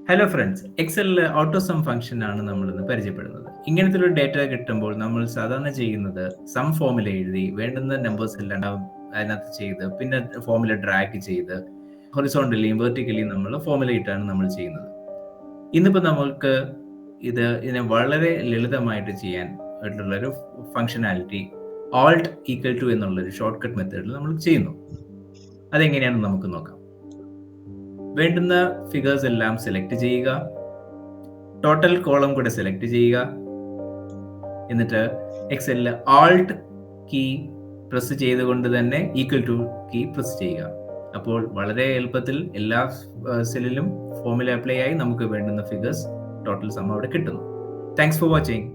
Hello friends, എക്സലിലെ AutoSum function ആണ് നമ്മൾ ഇന്ന് പരിചയപ്പെടുന്നത്. ഇങ്ങനത്തെ ഒരു ഡേറ്റ കിട്ടുമ്പോൾ നമ്മൾ സാധാരണ ചെയ്യുന്നത് സം ഫോമിൽ എഴുതി വേണ്ടുന്ന നമ്പേഴ്സ് എല്ലാം അതിനകത്ത് ചെയ്ത് പിന്നെ ഫോമിൽ ഡ്രാഗ് ചെയ്ത് ഹൊറിസോണ്ടലിയും വെർട്ടിക്കലിയും നമ്മൾ ഫോമിൽ ഇട്ടാണ് നമ്മൾ ചെയ്യുന്നത്. ഇന്നിപ്പോൾ നമ്മൾക്ക് ഇതിനെ വളരെ ലളിതമായിട്ട് ചെയ്യാൻ ആയിട്ടുള്ളൊരു ഫംഗ്ഷനാലിറ്റി ഓൾട്ട് ഈക്വൽ ടു എന്നുള്ളൊരു ഷോർട്ട് കട്ട് മെത്തേഡിൽ നമ്മൾ ചെയ്യുന്നു. അതെങ്ങനെയാണെന്ന് നമുക്ക് നോക്കാം. വേണ്ടുന്ന ഫിഗേഴ്സ് എല്ലാം സെലക്ട് ചെയ്യുക, ടോട്ടൽ കോളം കൂടെ സെലക്ട് ചെയ്യുക, എന്നിട്ട് എക്സലിൽ ആൾട്ട് കീ പ്രസ് ചെയ്തുകൊണ്ട് തന്നെ ഈക്വൽ ടു കീ പ്രസ് ചെയ്യുക. അപ്പോൾ വളരെ എളുപ്പത്തിൽ എല്ലാ സെല്ലിലും ഫോർമുല അപ്ലൈ ആയി നമുക്ക് വേണ്ടുന്ന ഫിഗേഴ്സ് ടോട്ടൽ സം അവിടെ കിട്ടുന്നു. Thanks for watching.